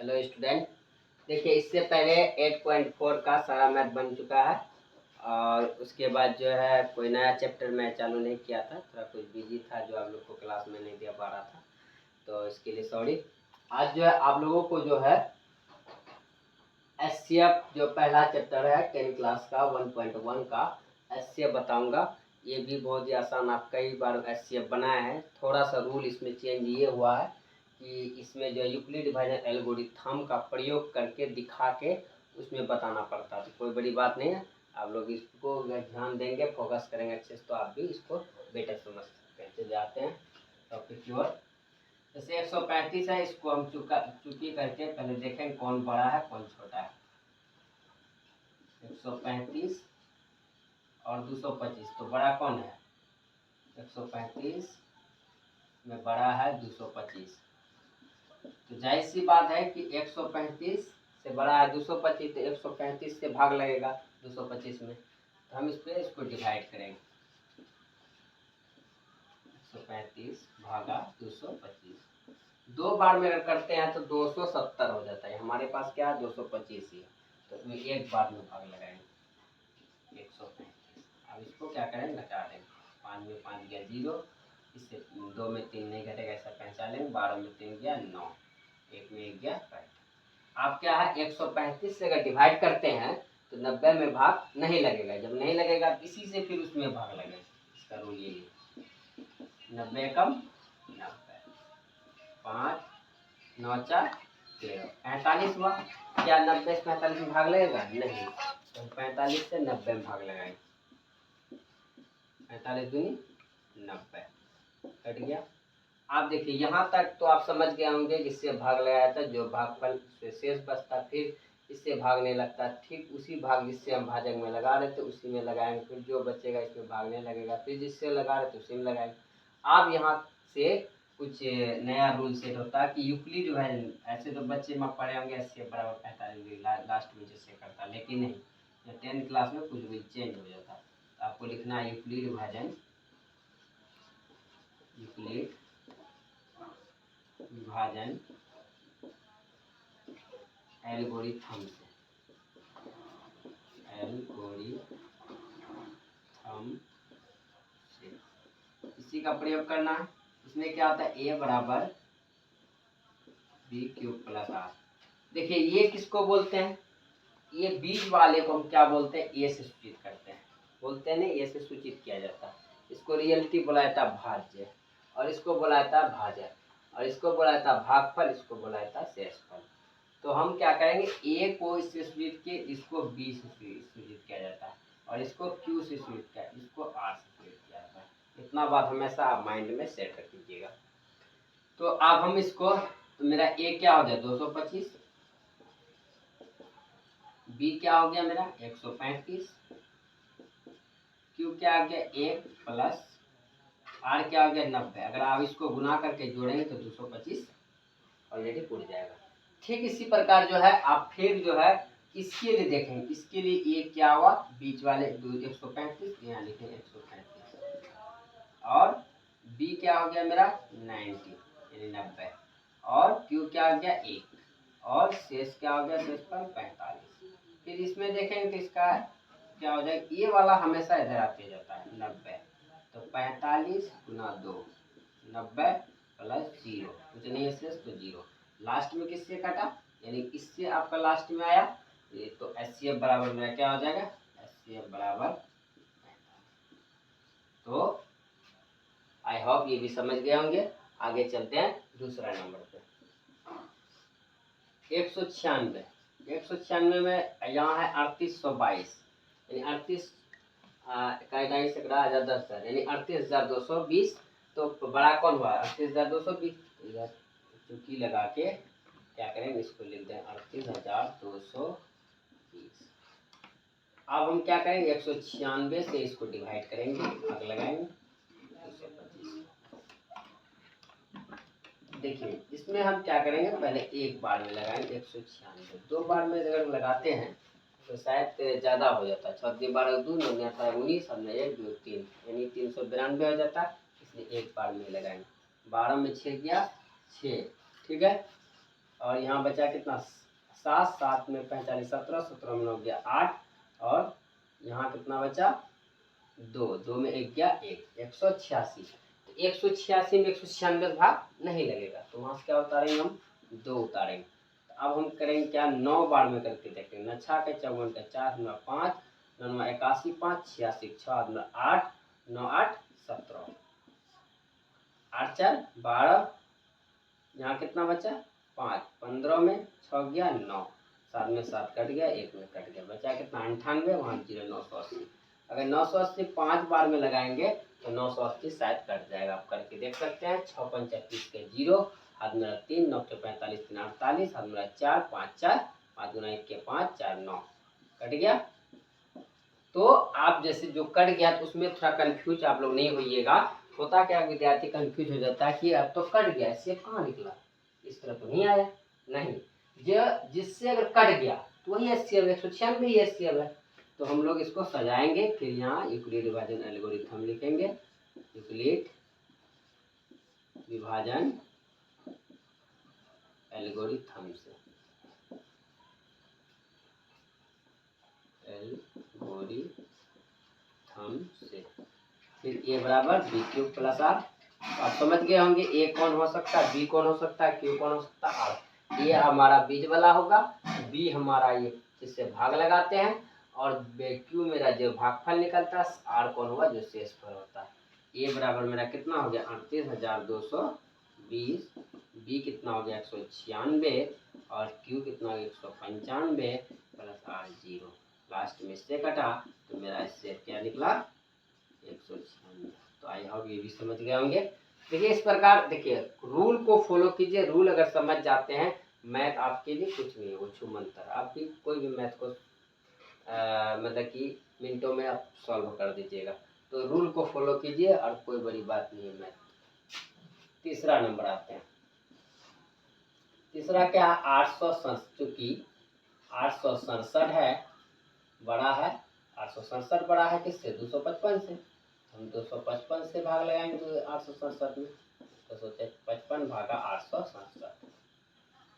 Hello student, देखिए इससे पहले 8.4 का सारा मैथ बन चुका है और उसके बाद जो है कोई नया चैप्टर मैं चालू नहीं किया था, थोड़ा कुछ बिजी था जो आप लोग को क्लास में नहीं दे पा रहा था, तो इसके लिए सॉरी। आज जो है आप लोगों को जो है एचसीएफ जो पहला चैप्टर है 10 क्लास का 1.1 का एचसीएफ बताऊंगा। ये भी बहुत ही आसान, आप कई बार एचसीएफ बनाए हैं, थोड़ा सा रूल इसमें चेंज ये हुआ है कि इसमें जो यूक्लिड डिवीजन एल्गोरिथम का प्रयोग करके दिखा के उसमें बताना पड़ता है, तो कोई बड़ी बात नहीं है। आप लोग इसको ध्यान देंगे, फोकस करेंगे अच्छे से, तो आप भी इसको बेटर समझ सकते हैं। चलिए आते हैं टॉपिक की ओर। जैसे 135 है, इसको हम चुकी करके पहले देखें कौन बड़ा है कौन छोटा है। 135 और 225, तो बड़ा कौन है? 135 में बड़ा है 225, तो जाहिर सी बात है कि 135 से बड़ा है 225, तो 135 से भाग लगेगा 225 में, तो हम इसको डिवाइड करेंगे। 135 भागा 225, दो बार में अगर करते हैं तो 270 हो जाता है। हमारे पास क्या है? 225 ही है, तो इसमें एक बार में भाग लगाएंगे 135। अब इसको क्या करेंगे? घटा देंगे। 5 में 5 गया 0, इससे 2 में 3 नहीं घटेगा, ऐसा पहचान लेंगे। 12 में 3 गया 9, 1 में 1 गया 5। आप क्या है 135 से अगर डिवाइड करते हैं तो 90 में भाग नहीं लगेगा। जब नहीं लगेगा इसी से फिर उसमें भाग लगेगा। इसका रूल ये है 90 कम 90, 5 9 4 13, 45 हुआ। क्या 90 से 45 में भाग लगेगा? नहीं, तो 45 से 90 में भाग लगाएंगे। 45 दूनी 90, कट गया। आप देखिए यहाँ तक तो आप समझ गए होंगे, जिससे भाग लगाया था जो भागफल से शेष बचता फिर इससे भाग नहीं लगता, ठीक उसी भाग जिससे हम भाजक में लगा रहे थे उसी में लगाएंगे, फिर जो बचेगा इसमें भागने लगेगा, फिर जिससे लगा रहे थे उसी में लगाएंगे। आप यहाँ से कुछ नया रूल सेट होता है कि यूक्लिड डिवीजन, ऐसे तो बच्चे में पढ़े होंगे एचसीएफ बराबर 45 लास्ट में जिससे करता, लेकिन नहीं, 10th क्लास में कुछ भी चेंज हो जाता। तो आपको लिखना है यूक्लिड विभाजन, यूक्लिड विभाजन एल्गोरिथम से, इसी का प्रयोग करना है। इसमें क्या होता है? ए बराबर बी क्यूब प्लस आर। देखिए ये किसको बोलते हैं? ये बीच वाले को हम क्या बोलते हैं? ए से सूचित करते हैं, बोलते हैं ना, ए से सूचित किया जाता है। इसको रियलिटी बोला जाता है भाज्य, और इसको बोला जाता है भाजक, और इसको बोला जाता है भागफल, इसको बोला जाता है शेषफल। तो हम क्या करेंगे? ए को इससे सूचित किए, इसको बी से सूचित किया जाता है, और इसको क्यू से सूचित किया, इसको आर से सूचित किया जाता है। इतना बात हमेशा आप माइंड में सेट रख लीजिएगा। तो अब हम इसको, तो मेरा ए क्या हो गया? 225, बी क्या हो गया मेरा? 135, क्यू क्या आ गया? 1 प्लस आर क्या हो गया? 90। अगर आप इसको गुना करके जोड़ेंगे तो 225 ऑलरेडी उड़ जाएगा। ठीक इसी प्रकार जो है आप फिर जो है इसके लिए देखेंगे, इसके लिए ये क्या हुआ? बीच वाले 135, यहाँ लिखे 135, और बी क्या हो गया मेरा? 90 यानी 90, और क्यू क्या हो गया? 1, और शेष क्या हो गया? शेष पर 45। फिर इसमें देखेंगे तो इसका क्या हो जाएगा? ये वाला हमेशा इधर आते जाता है 90, तो 45 गुना 2, 90 प्लस 0, कुछ नहीं है शेष तो 0। लास्ट में किससे काटा? यानी इससे आपका लास्ट में आया ये, तो एचसीएफ बराबर मेरा क्या हो जाएगा? एचसीएफ बराबर। तो आई होप ये भी समझ गए होंगे। आगे चलते हैं दूसरा नंबर पे। 196 में यहाँ है 3822, यानी 38 इकाई सैकड़ा 1000 यानी 38,220। तो बड़ा कौन हुआ? 38,220। इधर चुकी लगा के क्या करेंगे? इसको लिख दें 38,220। अब हम क्या करेंगे? 196 से इसको डिवाइड करेंगे, भाग लगाएंगे 225। देखिए इसमें हम क्या करेंगे? पहले एक बार में लगाएंगे 196, दो बार में अगर लगाते हैं तो शायद ज़्यादा हो जाता है। 6 12 2 9 19, हमने 1 2 3 यानी 392 हो जाता है, इसलिए एक बार में लगाएंगे। 12 में 6 गया 6, ठीक है। और यहाँ बचा कितना 7, 7 में 45, 17, 17 में 9 गया 8, और यहाँ कितना बचा 2, 2 में 1 गया 1, 186। तो 186 में 196 भाग नहीं लगेगा, तो वहाँ से क्या उतारेंगे हम 2 उतारेंगे। तो अब हम करेंगे क्या 9 बार में करके देखेंगे। 9 6 के 54 का 4, 9 5, 9 81, 5 86, 6 8, 9 8 17, 8 4 12, यहाँ कितना बचा 5, 15 में 6 गया 9, 7 में 7 कट गया, 1 में कट गया, बचा कितना 98, वहाँ 0 980। अगर 980 5 बार में लगाएंगे तो 980 शायद कट जाएगा। आप करके देख सकते हैं। 6 5 36 के 0, हाथ मेरा 3, 9 के 45, 3 48, हाथ मेरा 4, 5 4, 5 गुना 1 के 5, 4 9, कट गया। तो आप जैसे जो कट गया तो उसमें थोड़ा कंफ्यूज आप लोग नहीं होइएगा। होता क्या विद्यार्थी कंफ्यूज हो जाता है कि अब तो कट गया, शेप कहाँ निकला, इस तरह तो नहीं आया। नहीं, जो जिससे अगर कट गया तो वही एचसीएफ 196 ही एचसीएफ है। तो हम लोग इसको सजाएंगे, फिर यहाँ यूक्लिड विभाजन एल्गोरिथम लिखेंगे। यूक्लिड विभाजन एल्गोरिथम से फिर ए बराबर बी क्यूब प्लस आर। आप समझ गए होंगे ए कौन हो सकता है, बी कौन हो सकता है, क्यू कौन हो सकता है, आर। ए हमारा बीज वाला होगा, बी हमारा ये इससे भाग लगाते हैं, और क्यू मेरा जो भागफल निकलता है, आर कौन होगा जो शेषफल होता है। ए बराबर मेरा कितना हो गया 38,220, बी कितना हो गया 196, और क्यू कितना हो गया 195 प्लस आर 0। लास्ट में इससे कटा तो मेरा इससे क्या निकला 196। तो आई होप ये भी समझ गए होंगे। देखिए इस प्रकार, देखिए रूल को फॉलो कीजिए। रूल अगर समझ जाते हैं, मैथ आपके लिए कुछ नहीं है, वो छूमंतर। आप भी कोई भी मैथ को मतलब कि मिनटों में आप सॉल्व कर दीजिएगा। तो रूल को फॉलो कीजिए और कोई बड़ी बात नहीं है मैथ। तीसरा नंबर आते हैं। तीसरा क्या 867, चूंकि 867 है बड़ा है, 867 बड़ा है किससे 255 से। हम 255 से भाग लगाएंगे तो 867 में, 255 भागा 867।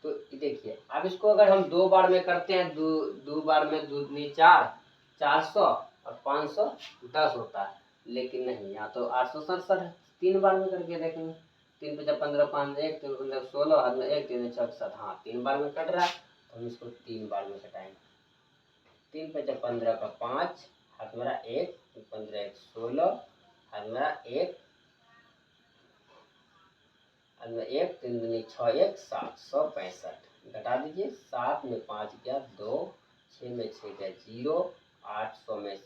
तो देखिए अब इसको अगर हम 2 बार में करते हैं, दो बार में 2 दूनी 4, 400 और 510 होता है। लेकिन नहीं, यहाँ तो 867 है। 3 बार में करके देखेंगे। 3 5 15 5 1, 3 15 16, हाथ में 1, 3 6 7, हाँ 3 बार में कट रहा है, तो हम इसको 3 बार में कटाएंगे। 3 5 15 का 5, हाथ मेरा 1, 15 1 16, हाथ मेरा 1, 1 3 दूनी 6 1 765, घटा दीजिए। 7 में 5 गया 2, 6 में 6 गया 0, 800 में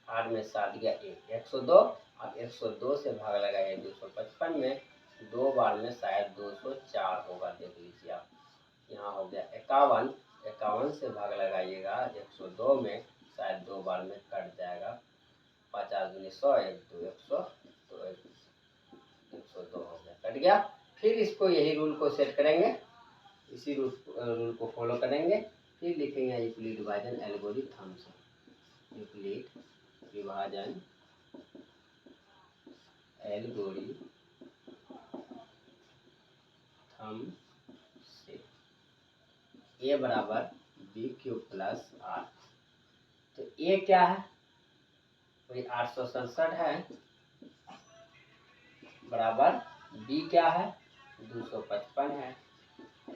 8 में 7 गया 1, 102। अब 102 से भाग लगाइए 255 में, 2 बार में शायद 204 होगा, देख लीजिए आप। यहाँ हो गया 51, 51 से भाग लगाइएगा 102 में, शायद 2 बार में कट जाएगा। 50 दूनी 100, 1 2 100, तो 102 हो गया, कट गया। फिर इसको यही रूल को सेट करेंगे, इसी रूल को फॉलो करेंगे। फिर लिखेंगे यूक्लिड विभाजन एल्गोरिथम से। यूक्लिड विभाजन एल्गोरिथम से ए बराबर बी क्यूब प्लस आर। तो ए क्या है, वही 867 है, बराबर बी क्या है 255 है,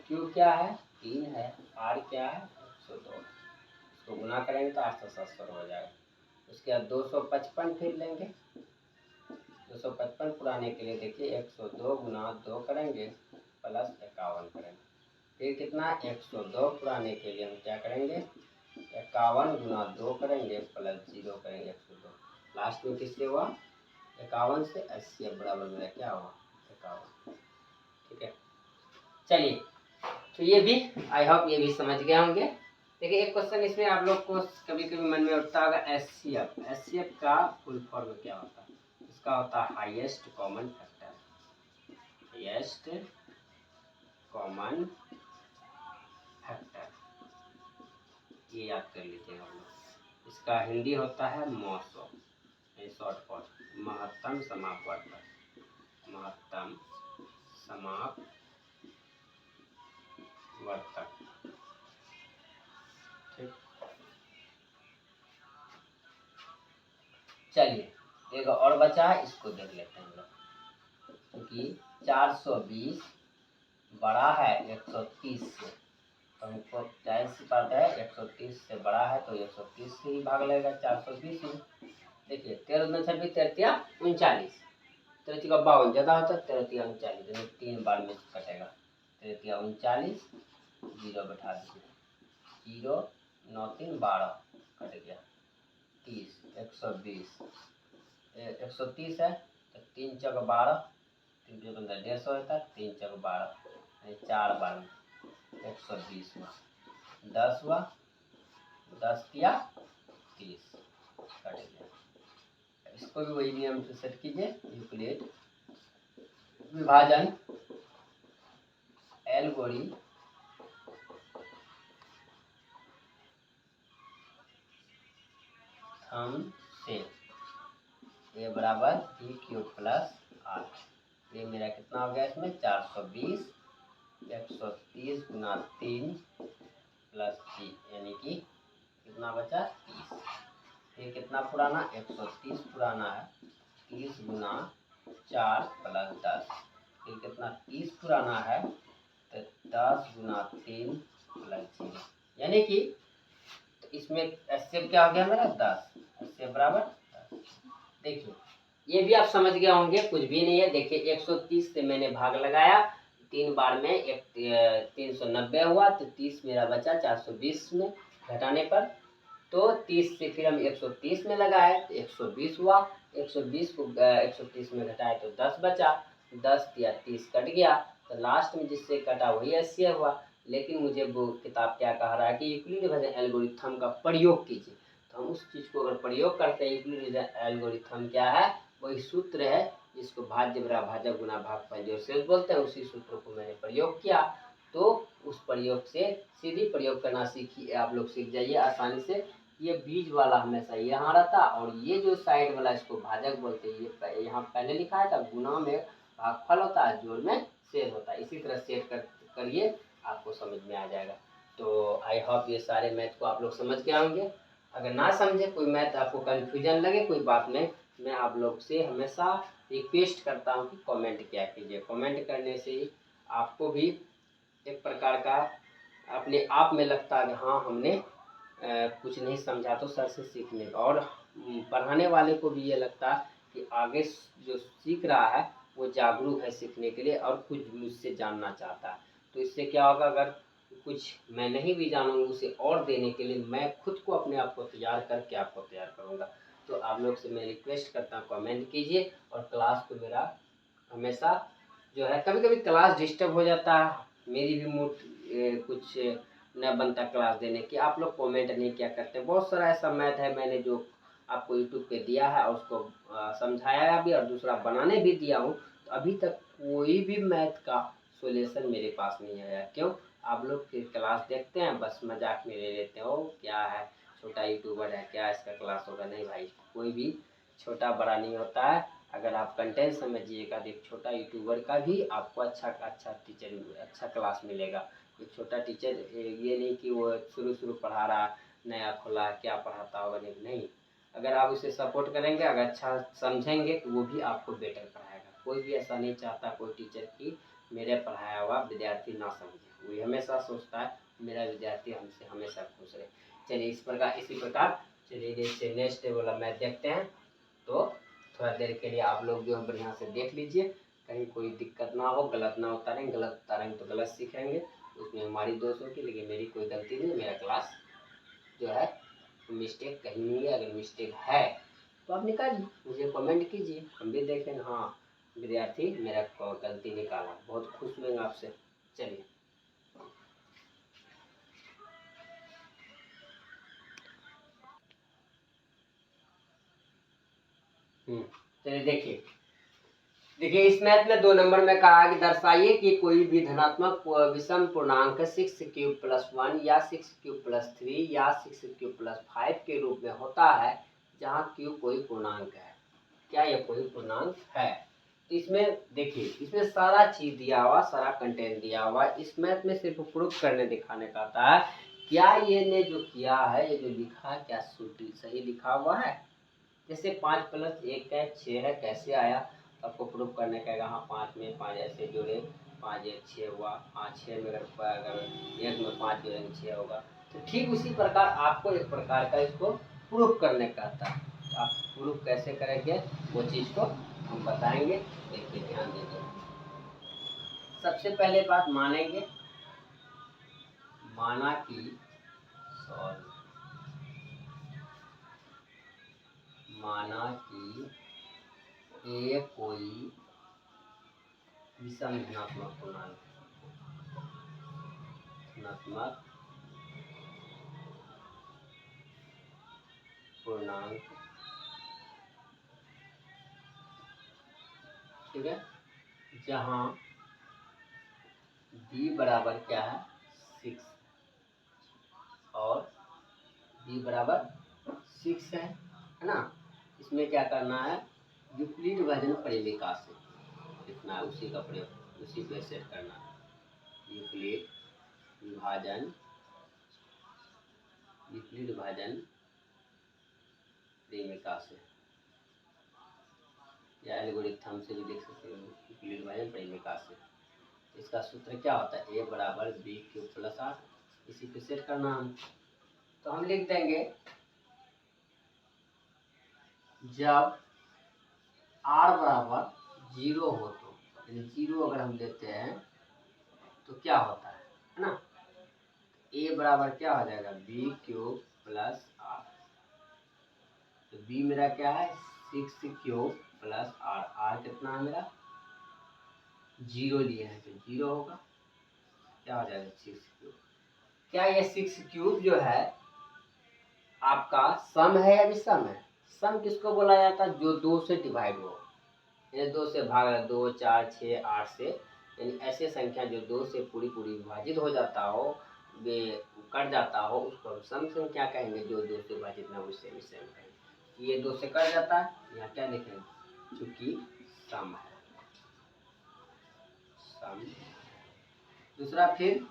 क्यू क्या है 3 है, आर क्या है 102। इसको गुना करेंगे तो 870 हो जाएगा। उसके बाद 255 फिर लेंगे। 255 पुराने के लिए देखिए 102 गुना 2 करेंगे प्लस 51 करेंगे। फिर कितना 102 पुराने के लिए हम क्या करेंगे 51 गुना 2 करेंगे प्लस 0 करेंगे 102। लास्ट में किससे हुआ 51 से 80 बराबर मेरा क्या हुआ 51। ठीक है, चलिए। तो ये भी आई होप ये भी समझ गए होंगे। देखिए एक क्वेश्चन इसमें आप लोग को कभी कभी मन में उठता होगा एचसीएफ। एचसीएफ का फुल फॉर्म क्या होता है, इसका होता है highest common factor. Highest common factor, ये याद कर लीजिएगा हम लोग। इसका हिंदी होता है मौसो, शॉर्ट फॉर्म महत्तम समापवर्तक। महत्तम समापवर्तक। चलिए एक और बचा है, इसको देख लेते हैं हम लोग। क्योंकि 420 बड़ा है 130 से, तो हमको जाहिर सी बात है 130 से बड़ा है तो 130 से ही भाग लगेगा 420 में। देखिए 13 26 13 39, 13 का 52 ज़्यादा होता है, 13 39 यानी 3 बार में कटेगा। 13 39 जीरो बैठा दीजिए, 0 9 3 12 कट गया 30 120 130 है तो 3 चौक 12, 3 चौक 150 होता है, 3 चौक 12 यानी 4 बार में 120 हुआ, 10 हुआ, 10 किया 30 कट गया। इसको भी वही नियम से सेट कीजिए, यूक्लिड विभाजन एल्गोरिथम से ये बराबर डी क्यूब प्लस 8। ये मेरा कितना हो गया इसमें 420 130 गुना 3 प्लस 3 यानी कि कितना बचा 30। फिर कितना पुराना 130 पुराना है, 30 गुना 4 प्लस 10, फिर कितना 30 पुराना है तो 10 गुना 3 प्लस 0 यानी कि तो इसमें एचसीएफ क्या हो गया मेरा 10, एचसीएफ बराबर 10। देखिए ये भी आप समझ गए होंगे, कुछ भी नहीं है। देखिए 130 से मैंने भाग लगाया 3 बार में 390 हुआ तो 30 मेरा बचा 420 में घटाने पर, तो 30 से फिर हम 130 में लगाए तो 120 हुआ, 120 को 130 में घटाए तो 10 बचा, 10 या 30 कट गया तो लास्ट में जिससे कटा वही एचसीएफ हुआ। लेकिन मुझे वो किताब क्या कह रहा है कि यूक्लिड विभाजन एल्गोरिथम का प्रयोग कीजिए, तो हम उस चीज़ को अगर प्रयोग करते हैं, यूक्लिड विभाजन एल्गोरिथम क्या है, वही सूत्र है जिसको भाज्य बराबर भाजक गुना भागफल जो शेष बोलते हैं, उसी सूत्र को मैंने प्रयोग किया। तो उस प्रयोग से सीधी प्रयोग करना सीखिए, आप लोग सीख जाइए आसानी से। ये बीज वाला हमेशा यहाँ रहता और ये जो साइड वाला इसको भाजक बोलते हैं, ये यहाँ पहले लिखा है था, गुना में भागफल होता है, जोड़ में शेष होता है। इसी तरह सेट करिए, आपको समझ में आ जाएगा। तो आई होप ये सारे मैथ को आप लोग समझ के होंगे। अगर ना समझे, कोई मैथ आपको कन्फ्यूजन लगे, कोई बात नहीं, मैं आप लोग से हमेशा रिक्वेस्ट करता हूँ कि कमेंट किया कीजिए। कमेंट करने से ही आपको भी एक प्रकार का अपने आप में लगता है कि हाँ हमने कुछ नहीं समझा तो सर से सीखने का, और पढ़ाने वाले को भी ये लगता है कि आगे जो सीख रहा है वो जागरूक है सीखने के लिए और कुछ मुझसे जानना चाहता है। तो इससे क्या होगा, अगर कुछ मैं नहीं भी जानूँगा उसे और देने के लिए मैं खुद को अपने आप को तैयार करके आपको तैयार करूँगा। तो आप लोग से मैं रिक्वेस्ट करता हूँ कमेंट कीजिए, और क्लास को मेरा हमेशा जो है, कभी कभी क्लास डिस्टर्ब हो जाता है, मेरी भी मूड कुछ न बनता क्लास देने की, आप लोग कमेंट नहीं क्या करते। बहुत सारा ऐसा मैथ है मैंने जो आपको यूट्यूब पे दिया है और उसको समझाया भी और दूसरा बनाने भी दिया हूँ, तो अभी तक कोई भी मैथ का सॉल्यूशन मेरे पास नहीं आया। क्यों? आप लोग फिर क्लास देखते हैं बस मजाक में ले लेते हो, क्या है छोटा यूट्यूबर है क्या इसका क्लास होगा। नहीं भाई, कोई भी छोटा बड़ा नहीं होता है। अगर आप कंटेंट समझिएगा तो एक छोटा यूट्यूबर का भी आपको अच्छा टीचर अच्छा क्लास मिलेगा। एक छोटा टीचर ये नहीं कि वो शुरू पढ़ा रहा, नया खोला क्या पढ़ाता होगा, नहीं। अगर आप उसे सपोर्ट करेंगे, अगर अच्छा समझेंगे तो वो भी आपको बेटर पढ़ाएगा। कोई भी ऐसा नहीं चाहता कोई टीचर की मेरे पढ़ाया हुआ विद्यार्थी ना समझे, वो हमेशा सोचता है मेरा विद्यार्थी हमसे हमेशा खुश रहे। चलिए इसी प्रकार चलिए नेक्स्ट वाला मैथ देखते हैं। तो थोड़ा देर के लिए आप लोग जो है बढ़िया से देख लीजिए, कहीं कोई दिक्कत ना हो, गलत ना उतारें, गलत उतारेंगे तो गलत सीखेंगे, उसमें हमारी दोष होगी, लेकिन मेरी कोई गलती नहीं। मेरा क्लास जो है मिस्टेक कहीं नहीं है, अगर मिस्टेक है तो आप निकालिए, मुझे कमेंट कीजिए, हम भी देखेंगे हाँ विद्यार्थी मेरा गलती निकाला, बहुत खुश होंगे आपसे। चलिए चलिए देखिए इस मैथ में 2 नंबर में कहा कि दर्शाइए कि कोई भी धनात्मक विषम पूर्णांक 6 क्यूब प्लस 1 या 6 क्यूब प्लस 3 या 6 क्यूब प्लस 5 के रूप में होता है, जहाँ क्यूब कोई पूर्णांक है। क्या यह कोई पूर्णांक है? तो इसमें देखिए, इसमें सारा चीज दिया हुआ, सारा कंटेंट दिया हुआ। इस मैथ में सिर्फ प्रूफ करने दिखाने का आता है। क्या ये ने जो किया है, ये जो लिखा है क्या सही लिखा हुआ है? जैसे 5 प्लस 1 है 6 है, कैसे आया तो आपको प्रूफ करने का, हाँ 5 में 5 ऐसे जोड़े, 5 1 6 हुआ, हाँ 6 में अगर 1 में 5 जोड़ेंगे 6 होगा। तो ठीक उसी प्रकार आपको एक प्रकार का इसको प्रूफ करने का आता है। तो आप प्रूफ कैसे करेंगे वो चीज़ को हम बताएंगे, देखिए ध्यान दीजिए। सबसे पहले बात मानेंगे, माना कि सॉरी माना कि ए कोई विषम धनात्मक पूर्णांक, धनात्मक पूर्णांक, ठीक है, जहाँ b बराबर क्या है 6 और b बराबर 6 है ना। इसमें क्या करना है, यूक्लिड विभाजन परिवेका से लिखना है, उसी का प्रयोग उसी पे सेट करना है। यूक्लिड विभाजन परिवेका से, या एल्गोरिथम से भी देख सकते हो, यूक्लिड विभाजन परिवेका से। इसका सूत्र क्या होता है, a बराबर बी क्यूब प्लस आर, इसी पे सेट करना हम। तो हम लिख देंगे जब r बराबर 0 हो तो, यानी 0 अगर हम लेते हैं तो क्या होता है ना, a बराबर क्या हो जाएगा बी क्यूब प्लस आर। तो b मेरा क्या है 6 क्यूब प्लस आर, आर कितना है मेरा 0 लिए हैं तो 0 होगा, क्या हो जाएगा 6 क्यूब। क्या ये 6 क्यूब जो है आपका सम है या विषम है? सम किसको बोला जाता है, जो 2 से डिवाइड हो, यानी 2 से भाग 2 4 6 8 से, यानी ऐसे संख्या जो 2 से पूरी विभाजित हो जाता हो, वे कट जाता हो, उसको हम सम संख्या कहेंगे। जो 2 से विभाजित ना उससे विषम कहेंगे। ये 2 से कट जाता है, यहाँ क्या लिखेंगे चूंकि सम है, सम। दूसरा फिर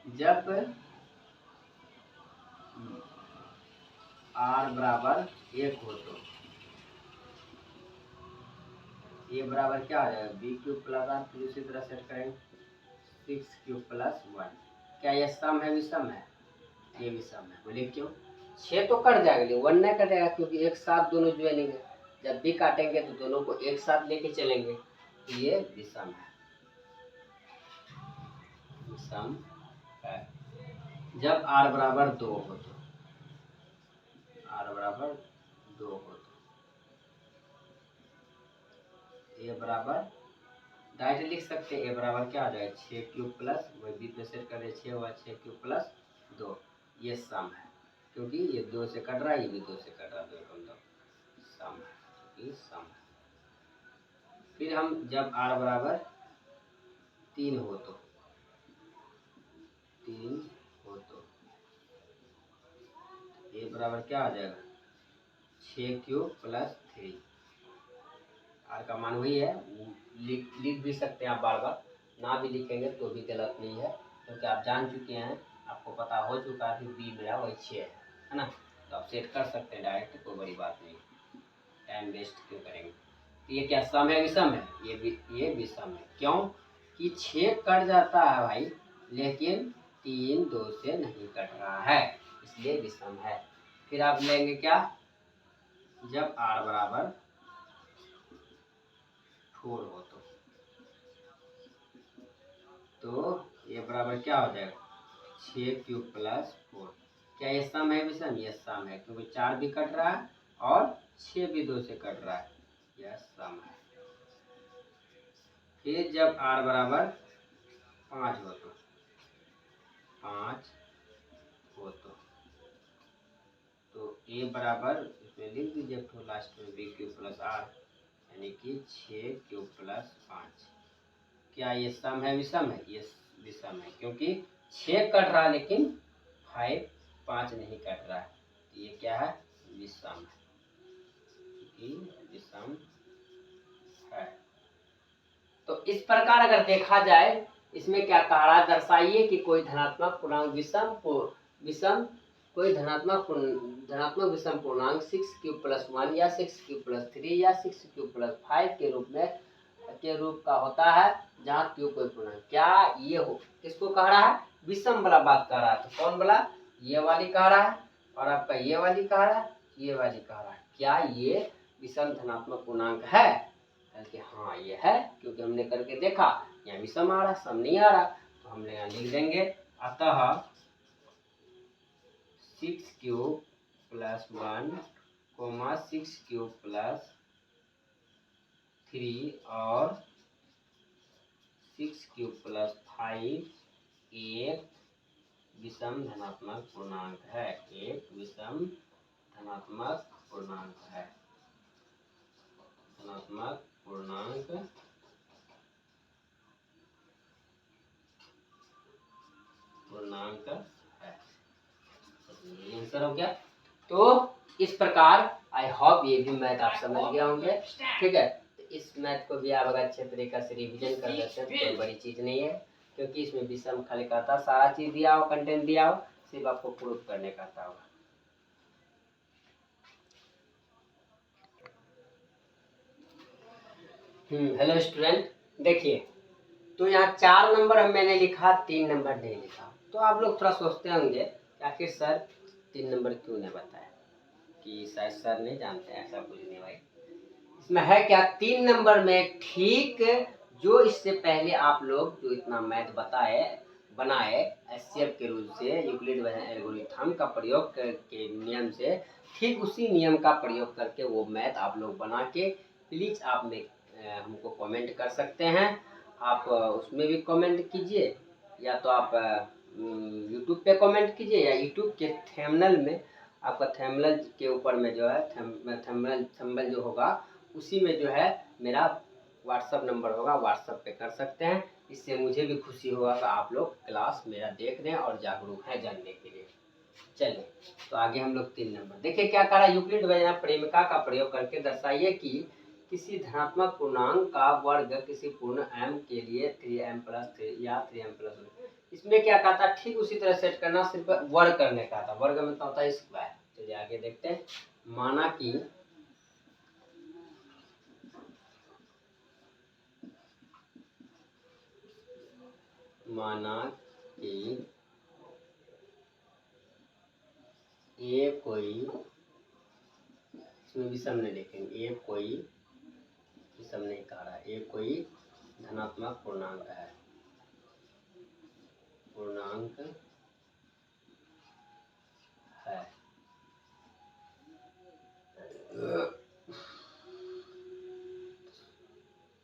जब r बराबर 1 हो तो a बराबर क्या आ जाएगा बी क्यूब प्लस आर, फिर उसी तरह सेट करेंगे 6 क्यूब प्लस 1। क्या यह सम है विषम है? ये विषम है। बोले क्यों? 6 तो कट जाएगा, लेकिन 1 नहीं कटेगा, क्योंकि एक साथ दोनों जोड़ेंगे। जब भी काटेंगे तो दोनों को एक साथ लेके चलेंगे, तो ये विषम है, विषम है। जब r बराबर 2 हो तो, r बराबर 2 हो तो a बराबर डायरेक्ट लिख सकते हैं, a बराबर क्या आ जाएगा 6 क्यूब प्लस, वही बी पे सेट कर दे 6 हुआ 6 क्यूब प्लस 2, ये सम है, क्योंकि ये 2 से कट रहा है, ये भी 2 से कट रहा है, 2 कम 2 सम है, क्योंकि सम है। फिर हम जब r बराबर 3 हो तो, 3 हो तो a बराबर क्या आ जाएगा 6 क्यूब प्लस 3, r का मान वही है, लिख भी सकते हैं आप, बार बार ना भी लिखेंगे तो भी गलत नहीं है, क्योंकि आप जान चुके हैं, आपको पता हो चुका है कि बी मेरा वही 6 है ना। तो आप सेट कर सकते हैं डायरेक्ट, कोई बड़ी बात नहीं, टाइम वेस्ट क्यों करेंगे। तो ये क्या सम है विषम है? ये विषम है। क्यों कि 6 कट जाता है भाई, लेकिन 3 2 से नहीं कट रहा है, इसलिए विषम है। फिर आप लेंगे क्या, जब r बराबर 4 हो तो ये बराबर क्या हो जाएगा 6 क्यूब प्लस 4। क्या ये सम है विषम? ये सम है, क्योंकि 4 भी कट रहा है और 6 भी 2 से कट रहा है, यह सम है। फिर जब r बराबर 5 हो तो, 5 हो तो a बराबर इसमें लिख दीजिए तो लास्ट में b क्यूब प्लस r, यानी कि 6 क्यूब प्लस 5। क्या ये सम है विषम है? ये विषम है, क्योंकि 6 कट रहा है लेकिन 5 नहीं कट रहा है, तो ये क्या है विषम है, विषम है। तो इस प्रकार अगर देखा जाए, इसमें क्या कह रहा है, दर्शाइए कि कोई धनात्मक पूर्णांक विषम कोई धनात्मक विषम पूर्णांक 6³ + 1 या 6³ + 3 या 6³ + 5 के रूप का होता है, जहाँ क्यू कोई पूर्णांक। क्या ये हो किसको कह रहा है? विषम वाला बात कह रहा है। तो कौन वाला? ये वाली कह रहा है, और आपका ये वाली कह रहा है, ये वाली कह रहा है। क्या ये विषम धनात्मक पूर्णांक है? कि हाँ ये है, क्योंकि हमने करके देखा यहाँ विषम आ रहा, सम नहीं आ रहा। तो हमने यहाँ लिख देंगे, अतः 6³ + 1, 6³ + 3 और 6³ + 5 एक विषम धनात्मक पूर्णांक है। एक विषम धनात्मक पूर्णांक है। धनात्मक पूर्णांक है। आंसर हो गया। तो इस प्रकार आई होप ये भी मैथ आप समझ गए होंगे। ठीक है, तो इस मैथ को भी आप अगर अच्छे तरीके से रिवीजन कर लेते हैं तो कोई बड़ी चीज नहीं है, क्योंकि इसमें विषम खाली कहता सारा चीज दिया हो, कंटेंट दिया हो, सिर्फ आपको प्रूफ करने का था होगा। हेलो स्टूडेंट, देखिए तो यहाँ 4 नंबर मैंने लिखा, 3 नंबर नहीं लिखा। तो आप लोग थोड़ा सोचते होंगे कि आखिर सर 3 नंबर क्यों नहीं बताया, कि शायद सर नहीं जानते। ऐसा कुछ नहीं भाई, इसमें है क्या, 3 नंबर में ठीक जो इससे पहले आप लोग जो इतना मैथ बनाए एचसीएफ के रूल से, यूक्लिड एल्गोरिथम का प्रयोग के नियम से, ठीक उसी नियम का प्रयोग करके वो मैथ आप लोग बना के प्लीज आप में हमको कमेंट कर सकते हैं। आप उसमें भी कमेंट कीजिए, या तो आप यूट्यूब पे कमेंट कीजिए, या यूट्यूब के थंबनेल में, आपका थंबनेल के ऊपर में जो है थंबनेल जो होगा उसी में जो है मेरा व्हाट्सअप नंबर होगा, व्हाट्सअप पे कर सकते हैं। इससे मुझे भी खुशी होगा कि आप लोग क्लास मेरा देख रहे हैं और जागरूक हैं जानने के लिए। चलिए, तो आगे हम लोग 3 नंबर देखिए क्या कह रहा है। यूक्लिड प्रेमिका का प्रयोग करके दर्शाइए कि किसी धनात्मक पूर्णांक का वर्ग किसी पूर्ण m के लिए 3m + 3 या 3m + 1। इसमें क्या कहा था, ठीक उसी तरह सेट करना, सिर्फ वर्ग करने का था। वर्ग में होता है स्क्वायर। चलिए आगे देखते हैं। माना कि ए कोई, इसमें विषम नहीं लिखेंगे, ए कोई विषम नहीं कह रहा, ए कोई धनात्मक पूर्णांक है, पूर्णांक है।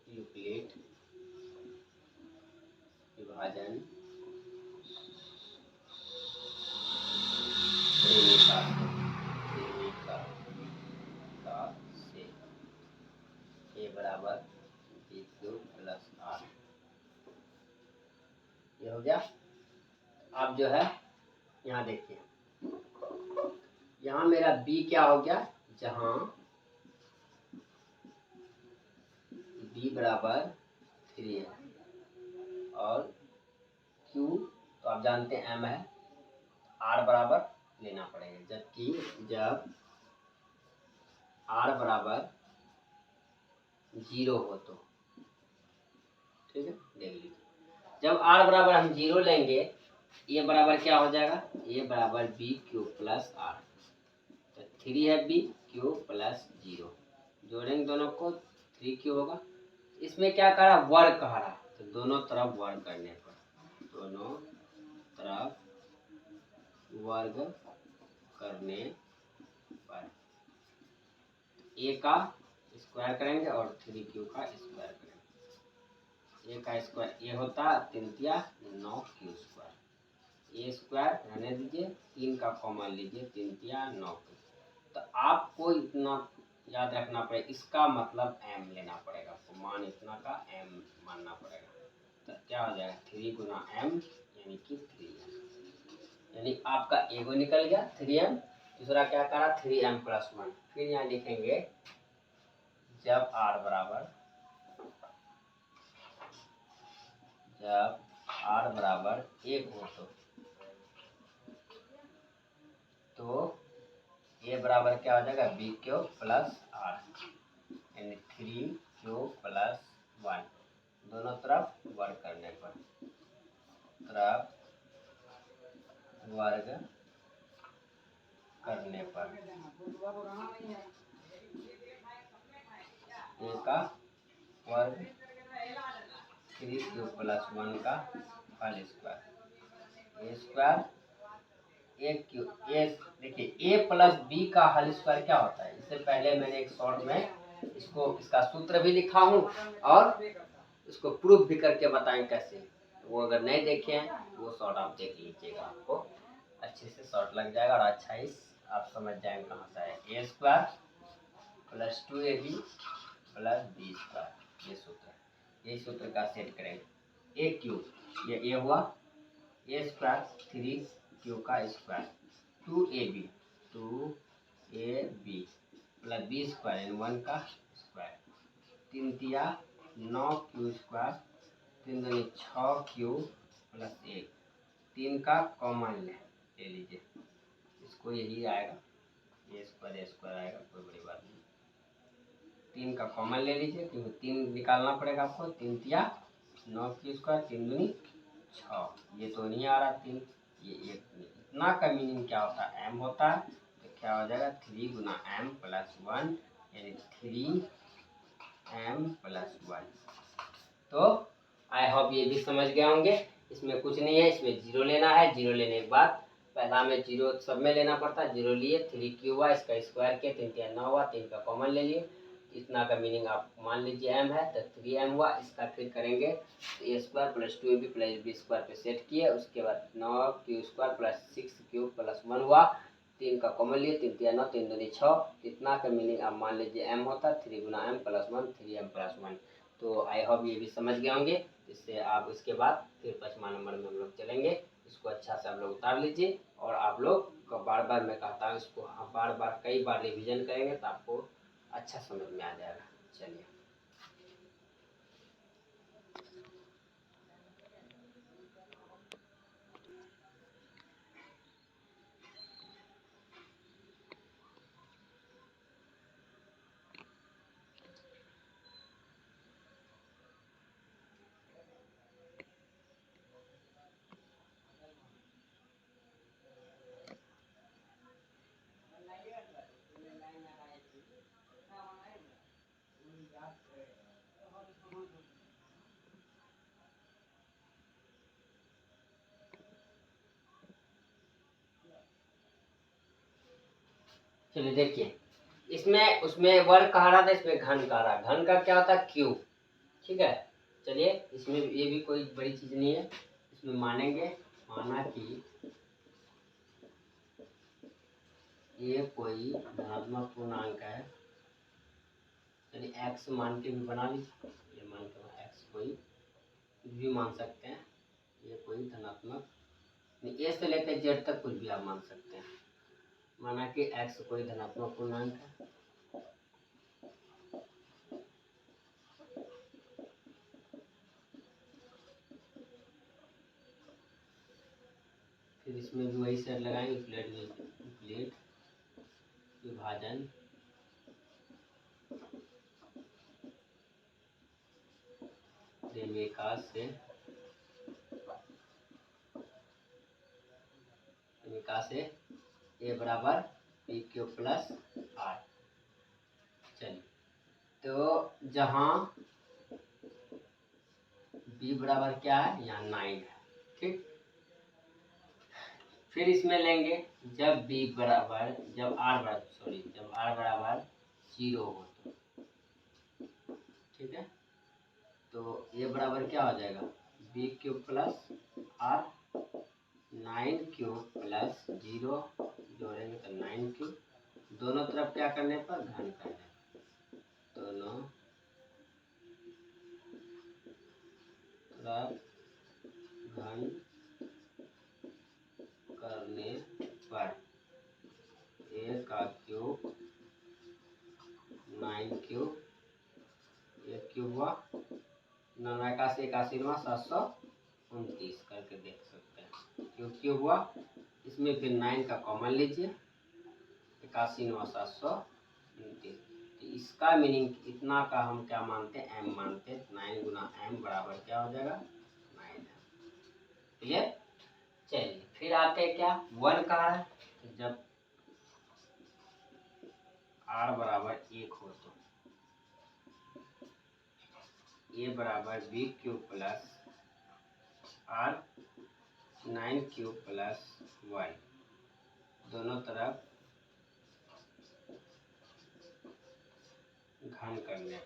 यूक्लिड विभाजन से ए बराबर b³ + 8। ये हो गया। अब जो है यहाँ देखिए, यहाँ मेरा b क्या हो गया, जहाँ b बराबर 3 है और q तो आप जानते हैं m है, r बराबर लेना पड़ेगा। जबकि जब r बराबर 0 हो तो, ठीक है देख लीजिए, जब r बराबर हम 0 लेंगे, ये बराबर क्या हो जाएगा, ये बराबर b³ + 8। तो 3 है b³ + 0, जोड़ेंगे दोनों को, 3q होगा। इसमें क्या कह रहा, वर्ग कह रहा, तो दोनों तरफ वर्ग करने पर, दोनों तरफ वर्ग करने पर a का स्क्वायर करेंगे और 3q का स्क्वायर करेंगे। a का स्क्वायर ये होता है 3 × 9q², a स्क्वायर रहने दीजिए, 3 का कॉमन लीजिए, 3 × 9। तो आपको इतना याद रखना पड़ेगा, इसका मतलब m लेना पड़ेगा आपको, मान इतना का m मानना पड़ेगा। तो क्या हो जाएगा, 3 × m यानी कि 3m, यानी आपका एगो निकल गया 3m। दूसरा क्या करा, 3m + 1। फिर यहाँ लिखेंगे जब r बराबर 1 हो तो, तो ये बराबर क्या हो जाएगा बी क्यूब प्लस आर, यानी 3 क्यूब प्लस 1, दोनों तरफ वर्ग करने पर, तरफ वर्ग करने पर ए का वर्ग 3 क्यूब प्लस 1 का होल स्क्वायर, ए स्क्वायर ए क्यूब, ए देखिए ए प्लस बी का होल स्क्वायर क्या होता है, इससे पहले मैंने एक शॉर्ट में इसका सूत्र भी लिखा हूँ और इसको प्रूफ भी करके बताएं कैसे, वो अगर नहीं देखे हैं वो शॉर्ट आप देख लीजिएगा, आपको अच्छे से शॉर्ट लग जाएगा और अच्छा ही आप समझ जाएंगे कहाँ से है। A square plus 2ab plus B square, ये सूत्र है, यही सूत्र का सेट करेंगे। ए क्यूब, ये ए हुआ, ए स्क्वायर 3 क्यू का square, 2ab plus B square 1 का स्क्वायर, 3 तिया 9 क्यू स्क्वायर, 3 दूनी 6 क्यू प्लस 1, 3 का कॉमन ले लीजिए, इसको यही आएगा ए स्क्वायर आएगा, कोई बड़ी बात नहीं, 3 का कॉमन ले लीजिए क्योंकि 3 निकालना पड़ेगा आपको, 3 तिया 9 क्यू स्क्वायर, 3 दूनी 6, ये तो नहीं आ रहा 3, ये एक, इतना का मीनिंग क्या होता है m होता है, तो क्या हो जाएगा 3 गुना m प्लस 1, यानी 3m+1। तो आई होप ये भी समझ गए होंगे, इसमें कुछ नहीं है, इसमें जीरो लेना है, जीरो लेने के बाद पहला में जीरो सब में लेना पड़ता है, जीरो लिए 3 क्यू हुआ, इसका स्क्वायर किया 3 तिया 9 हुआ, 3 का कॉमन ले लिए, इतना का मीनिंग आप मान लीजिए m है तो 3m हुआ, इसका फिर करेंगे a square plus 2ab plus B square पे सेट किए, उसके बाद 9 q square plus 6 q plus 1 हुआ, 3 का कॉमन लिए 3 तिया 9, 3 दूनी 6, इतना का मीनिंग आप मान लीजिए m होता है, 3 गुना m प्लस 1, 3m+1। तो आई होप ये भी समझ गए होंगे, इससे आप इसके बाद फिर 5वां नंबर में हम लोग चलेंगे, इसको अच्छा से आप लोग उतार लीजिए और आप लोग को बार बार मैं कहता हूँ इसको आप बार बार कई बार रिवीजन करेंगे तो आपको अच्छा समझ में आ जाएगा। चलिए चलिए देखिए, इसमें उसमें वर्ग कहा रहा था, इसमें घन कहा रहा, घन का क्या होता है क्यूब, ठीक है। चलिए इसमें ये भी कोई बड़ी चीज नहीं है, इसमें मानेंगे, माना कि ये कोई धनात्मक पूर्णांक है, यानी x मान के भी बना लीजिए, ये मान के x कोई भी मान सकते हैं, ये कोई धनात्मक ए से लेकर जेड तक कुछ भी आप मान सकते हैं, माना कि x कोई धनात्मक पूर्णांक है, फिर इसमें भी वही सेट लगाएंगे, प्लेट विभाजन से ए बराबर पी क्यू प्लस आर। चलिए तो जहाँ बी बराबर क्या है, यहाँ 9 है, ठीक। फिर इसमें लेंगे जब बी बराबर, जब आर बराबर 0 हो तो, ठीक है। तो ये बराबर क्या हो जाएगा B cube plus R, 9 cube plus 0 जोड़ेंगे तो 9 क्यूब, दोनों तरफ क्या करने पर घन करने पर, दोनों तरफ घन करने पर ए का क्यूब 9 क्यूब, एक क्यूब हुआ, 9 से 81 हुआ 729 करके देख सकते हैं, क्यूब क्यूब हुआ इसमें फिर 9 का कॉमन लीजिए, 81,729। तो इसका मीनिंग इतना का हम क्या मानते हैं, m मानते हैं। 9 गुना m बराबर क्या हो जाएगा, 9m। क्लियर। चलिए फिर आते हैं क्या, 1 का है। तो जब r बराबर 1 हो तो a बराबर b cube plus r 9 cube plus 1, दोनों तरफ घन करने,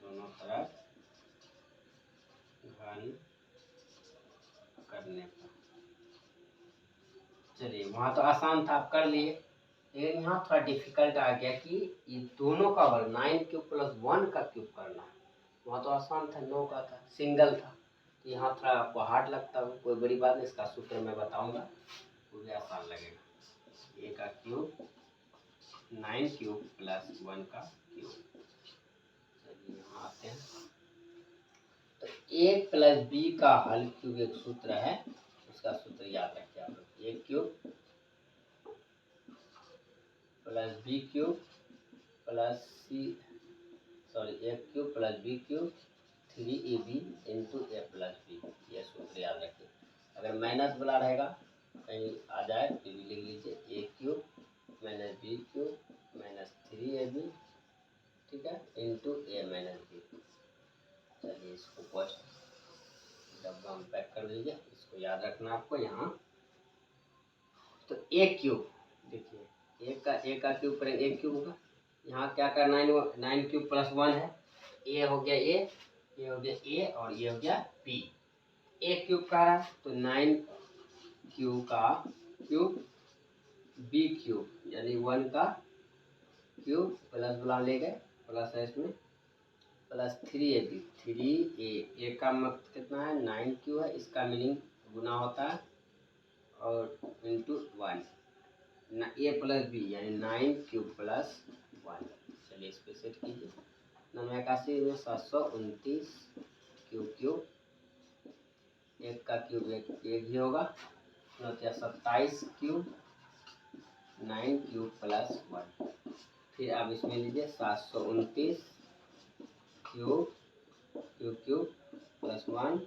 दोनों तरफ घन करने पर। चलिए वहाँ तो आसान था, आप कर लिए, लेकिन यहाँ थोड़ा डिफिकल्ट आ गया कि ये दोनों का वर्ग 9 क्यूब प्लस 1 का क्यूब करना। वहाँ तो आसान था, 9 का था, सिंगल था। तो यहाँ थोड़ा आपको हार्ड लगता है, कोई बड़ी बात नहीं, इसका सूत्र मैं बताऊंगा, वो भी आसान लगेगा। a का क्यूब 9 क्यूब प्लस 1 का क्यूब। चलिए यहाँ आते हैं। तो a प्लस b का हल क्यूब एक सूत्र है, उसका सूत्र याद रखिए आप लोग। a cube plus b cube plus a cube plus b cube 3ab into a plus b, ये सूत्र याद रखिए। अगर माइनस वाला रहेगा कहीं आ जाए तो भी लिख लीजिए, a cube minus b cube minus 3ab, ठीक है, इंटू a माइनस b। चलिए इसको पोस्ट डब्बा में पैक कर दीजिए, इसको याद रखना आपको यहाँ। तो a क्यूब देखिए, a का क्यूब करेंगे, a क्यूब होगा, यहाँ क्या करना है, 9 क्यूब प्लस 1 है, a हो गया a, ये हो गया a और ये हो गया b। a क्यूब का रहा तो 9 क्यूब का क्यूब b क्यूब यानी 1 का क्यूब प्लस बुला ले गए, प्लस है इसमें प्लस 3ab, 3a का मतलब कितना है, 9 क्यूब है, इसका मीनिंग गुना होता है और इंटू 1 ना, a प्लस b यानी 9 क्यूब प्लस 1। चलिए इस पर सेट कीजिए, 981 में 729 क्यूब क्यूब, एक का क्यूब एक ही होगा, 27 क्यूब 9 क्यूब प्लस 1। फिर आप इसमें लीजिए 729 क्यूब क्यूब क्यूब प्लस 1,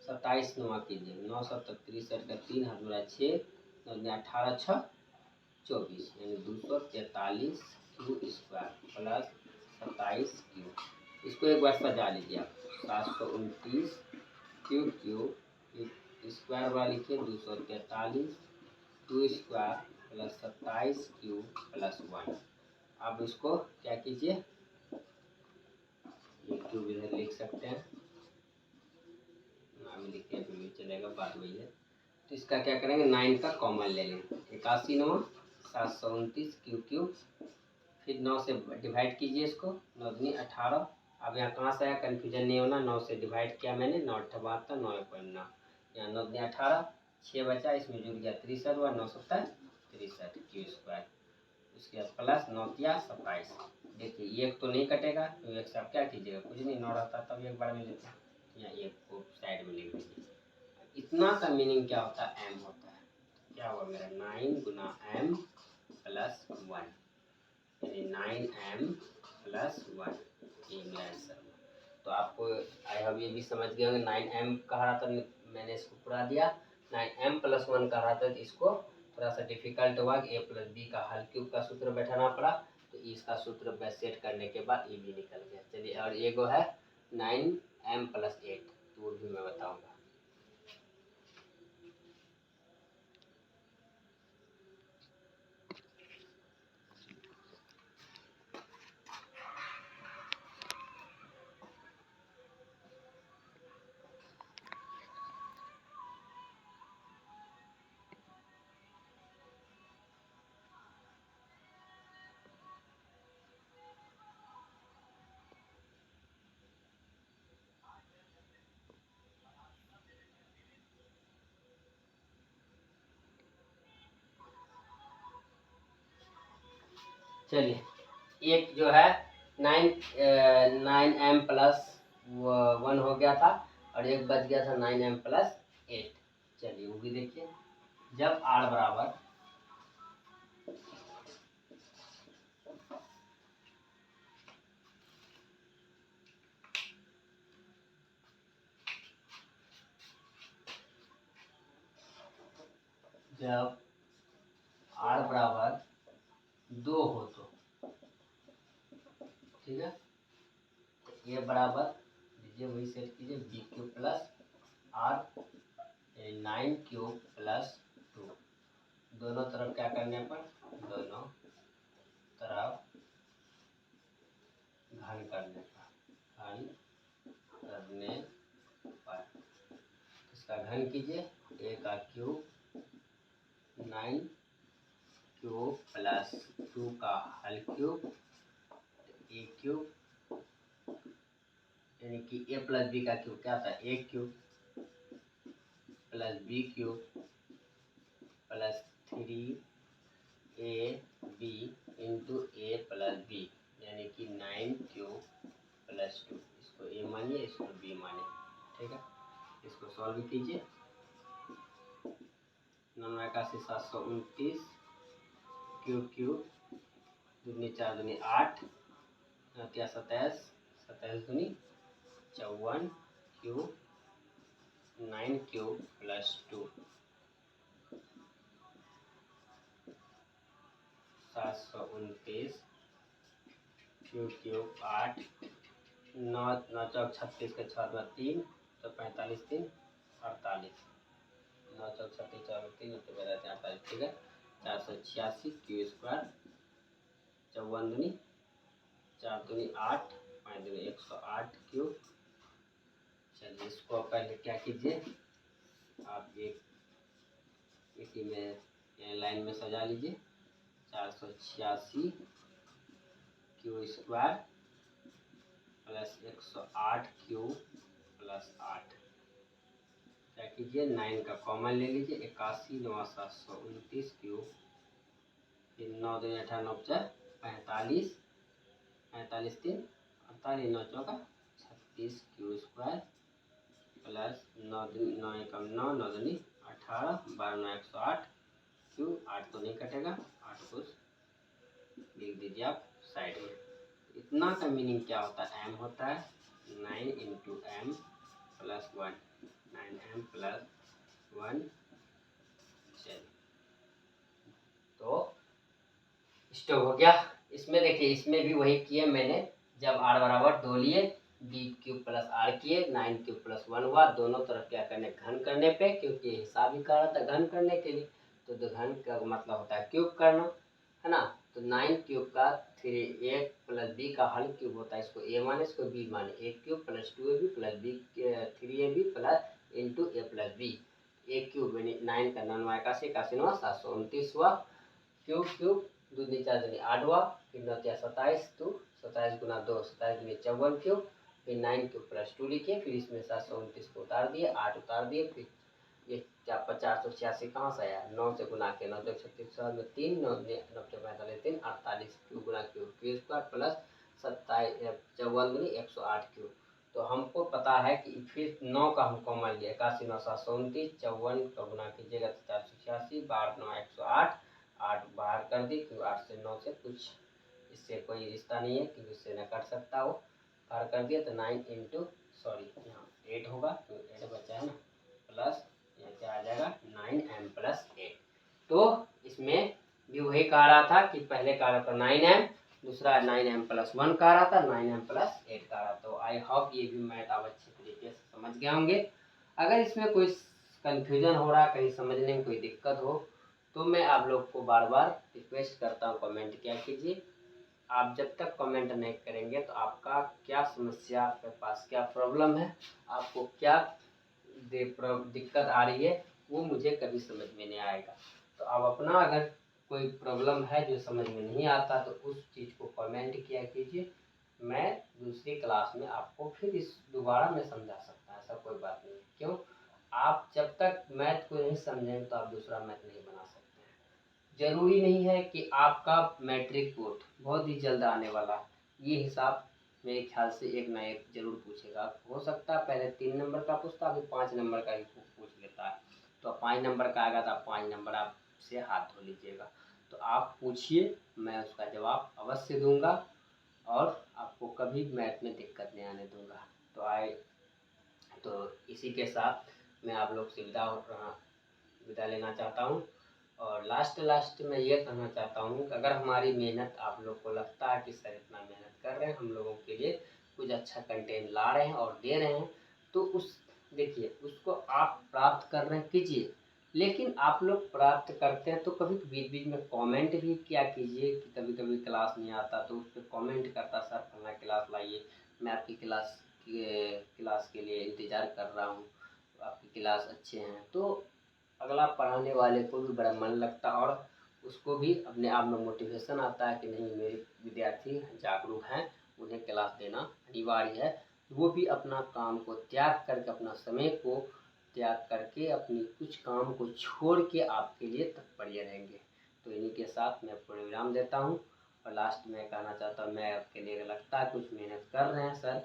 27 नवा कीजिए, 9 7 63 का 3 हाथ मेरा 6, 18 6 24 यानी 243 क्यूब स्क्वायर प्लस 27 क्यूब। इसको एक बार सजा लीजिए आप, 729 क्यूब क्यूब स्क्वायर वाला लिखिए, 243 2 स्क्वायर प्लस 27 क्यूब प्लस 1। अब इसको क्या कीजिए, ये क्यूब इधर लिख सकते हैं, नाम लिखिए तो भी चलेगा, बात वही है। तो इसका क्या करेंगे, 9 का कॉमन ले लेंगे, 81 9 729 क्यूब क्यूब, फिर 9 से डिवाइड कीजिए इसको, 9 दूनी 18। अब यहाँ कहाँ से आया, कन्फ्यूजन नहीं होना, 9 से डिवाइड किया मैंने, 9 72 9 यहाँ 9 दूनी 18, 6 बचा, इसमें जुड़ गया 63 हुआ, 9 7 63 क्यू स्क्वायर। उसके बाद प्लस 9 किया 27। देखिए एक तो नहीं कटेगा, तो एक से आप क्या कीजिएगा, कुछ नहीं, 9 रहता तब एक बार में लेते हैं, या एक को साइड में लिख दीजिए। इतना का मीनिंग क्या होता है, m होता है। क्या हुआ मेरा, 9 गुना m प्लस 1 यानी 9m प्लस 1, ये मेरा आंसर हुआ। तो आपको आई होप ये भी समझ गए होंगे, 9m कह रहा था मैंने इसको पूरा दिया, 9m प्लस 1 कह रहा था, तो इसको थोड़ा सा डिफिकल्ट हुआ कि a प्लस बी का हल क्यूब का सूत्र बैठाना पड़ा, तो इसका सूत्र सेट करने के बाद ये भी निकल गया। चलिए और ये गो है 9m प्लस 8, तो वो भी मैं बताऊँगा। चलिए एक जो है 9m प्लस 1 हो गया था, और एक बच गया था 9m प्लस 8। चलिए वो भी देखिए, जब आर बराबर जब आर बराबर 2 हो तो ठीक है, ए बराबर लीजिए वही सेट कीजिए B cube plus R 9 cube plus 2, दोनों तरफ क्या करने पर, दोनों तरफ घन करने पर इसका घन कीजिए, ए का क्यूब 9 क्यूब प्लस 2 का हल क्यूब ए क्यूब, यानी कि ए प्लस बी का क्यूब क्या था, a cube plus b cube plus 3 b into a plus b, यानी कि 9 क्यूब प्लस 2, इसको ए मानिए इसको बी मानिए, ठीक है। इसको सॉल्व कीजिए, 9 × 729 क्यूब दूनी 4 दूनी 8 क्या 27 27 दूनी 54 क्यूब 9 क्यूब प्लस 2 729 क्यूब 8 9 9 चौक 36 के 6 में 3 तो 45 3 48 9 चौक 36 4 में 3 तो 48, ठीक है। 486 क्यू स्क्वायर 54 दूनी 4 दूनी 8 5 दूनी 108 क्यूब। चलिए इसको पहले क्या कीजिए, आप एक इसी में लाइन में सजा लीजिए, 486 Q square plus 108 cube plus 8, क्या कीजिए 9 का कॉमन ले लीजिए, 81 9 729 क्यूब, फिर 9 2 18 9 45 45 3 48 9 चौका 36 क्यू स्क्वायर प्लस 9 9 एकम 9 9 दूनी 18 12 9 108 क्यू, 8 तो नहीं कटेगा, 8 को लिख दीजिए आप साइड में। इतना का मीनिंग क्या होता है, m होता है 9 into M plus 1, 9m plus 1। चलिए तो स्टॉप हो गया। इसमें देखिए इसमें भी वही किए मैंने, जब r बराबर 2 लिए बी क्यूब प्लस आर किए 9 क्यूब प्लस 1 हुआ, दोनों तरफ क्या करने घन करने पे, क्योंकि हिसाब ही कर रहा था घन करने के लिए, तो घन का मतलब होता है क्यूब करना, है ना। तो 9 क्यूब का 3 ए प्लस बी का हल क्यूब होता है, इसको ए माने इसको बी माने, a cube plus 2ab plus b 3ab plus into a plus b, a cube यानी 9 का 9 81 81 हुआ 729 हुआ, क्यूब क्यूब दूनी 4 दूनी 8 हुआ, फिर 9 4 27 तो 27 गुना 2 27 दूनी 54 क्यूब, फिर 9 क्यूब प्लस 2 लिखिए, फिर इसमें 729 को उतार दिए 8 उतार दिए, फिर ये 486 कहाँ से आया, 9 से गुना के 9 36 में 3 9 9 45 3 48 क्यूब गुना क्यूब क्यू स्क्वायर प्लस 27 54 दूनी 108 क्यूब। तो हमको पता है कि फिर 9 का हम कॉमन लिया 81 9 729 54 का गुना कीजिएगा तो 486 12 9 108 8 बाहर कर दी, क्योंकि 8 से 9 से कुछ इससे कोई रिश्ता नहीं है, क्योंकि इससे न कर सकता हो, बाहर कर दिया तो 9 इंटू सॉरी यहाँ 8 होगा, तो 8 बचा है ना, प्लस यहाँ क्या आ जाएगा 9m प्लस 8। तो इसमें भी वही कह रहा था कि पहले कह रहा था 9m, दूसरा 9m प्लस 1 कह रहा था, 9m प्लस 8 कह रहा था। तो आई होप ये भी मैथ आप अच्छे तरीके से समझ गए होंगे। अगर इसमें कोई कन्फ्यूजन हो रहा, कहीं समझने में कोई दिक्कत हो, तो मैं आप लोग को बार बार रिक्वेस्ट करता हूँ कमेंट किया कीजिए। आप जब तक कमेंट नहीं करेंगे तो आपका क्या समस्या, आपके पास क्या प्रॉब्लम है, आपको क्या दिक्कत आ रही है, वो मुझे कभी समझ में नहीं आएगा। तो आप अपना अगर कोई प्रॉब्लम है जो समझ में नहीं आता तो उस चीज़ को कमेंट किया कीजिए, मैं दूसरी क्लास में आपको फिर इस दोबारा में समझा सकता है, ऐसा कोई बात नहीं है। क्यों, आप जब तक मैथ को नहीं समझेंगे तो आप दूसरा मैथ नहीं बना सकते हैं। ज़रूरी नहीं है कि आपका मैट्रिक बोर्ड बहुत ही जल्द आने वाला, ये हिसाब मेरे ख्याल से एक ना एक जरूर पूछेगा। हो सकता है पहले 3 नंबर का पूछता, अभी 5 नंबर का ही पूछ लेता है, तो 5 नंबर का आएगा तो आप 5 नंबर आप से हाथ धो लीजिएगा। तो आप पूछिए, मैं उसका जवाब अवश्य दूंगा और आपको कभी मैथ में दिक्कत नहीं आने दूंगा। तो इसी के साथ मैं आप लोग से विदा लेना चाहता हूँ। और लास्ट में ये कहना चाहता हूँ कि अगर हमारी मेहनत आप लोग को लगता है कि सर इतना मेहनत कर रहे हैं, हम लोगों के लिए कुछ अच्छा कंटेंट ला रहे हैं और दे रहे हैं, तो देखिए उसको आप प्राप्त कर रहे हैं कीजिए। लेकिन आप लोग प्राप्त करते हैं तो कभी बीच बीच में कमेंट भी किया कीजिए कि कभी कभी क्लास नहीं आता तो उस पर कमेंट करता, सर फलना क्लास लाइए, मैं आपकी क्लास के लिए इंतज़ार कर रहा हूँ, आपकी क्लास अच्छे हैं। तो अगला पढ़ाने वाले को भी बड़ा मन लगता है और उसको भी अपने आप में मोटिवेशन आता है कि नहीं, मेरे विद्यार्थी जागरूक हैं, उन्हें क्लास देना अनिवार्य है। वो भी अपना काम को त्याग करके, अपना समय को त्याग करके, अपनी कुछ काम को छोड़ के आपके लिए तत्पर रहेंगे। तो इन्हीं के साथ मैं आपको विराम देता हूँ और लास्ट में कहना चाहता हूँ, मैं आपके लिए लगता है कुछ मेहनत कर रहे हैं सर,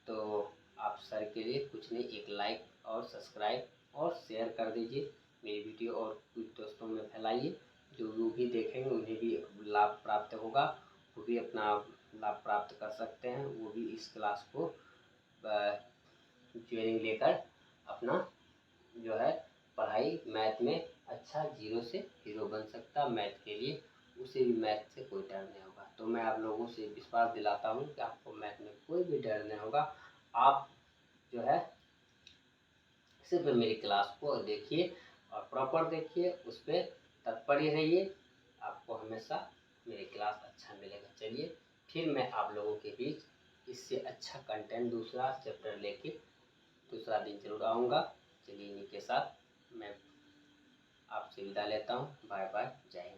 तो आप सर के लिए कुछ नहीं, एक लाइक और सब्सक्राइब और शेयर कर दीजिए मेरी वीडियो और कुछ दोस्तों में फैलाइए, जो वो भी देखेंगे उन्हें भी लाभ प्राप्त होगा, वो भी अपना लाभ प्राप्त कर सकते हैं, वो भी इस क्लास को ज्वाइनिंग लेकर अपना जो है पढ़ाई मैथ में अच्छा 0 से हीरो बन सकता है। मैथ के लिए उसे भी मैथ से कोई डर नहीं होगा। तो मैं आप लोगों से विश्वास दिलाता हूँ कि आपको मैथ में कोई भी डर नहीं होगा। आप जो है सिर्फ मेरी क्लास को देखिए और प्रॉपर देखिए, उस पर तत्पर रहिए, आपको हमेशा मेरी क्लास अच्छा मिलेगा। चलिए फिर मैं आप लोगों के बीच इससे अच्छा कंटेंट दूसरा चैप्टर लेके दूसरा दिन जरूर आऊँगा। चलिए इन्हीं के साथ मैं आपसे विदा लेता हूँ। बाय बाय, जय हिंद।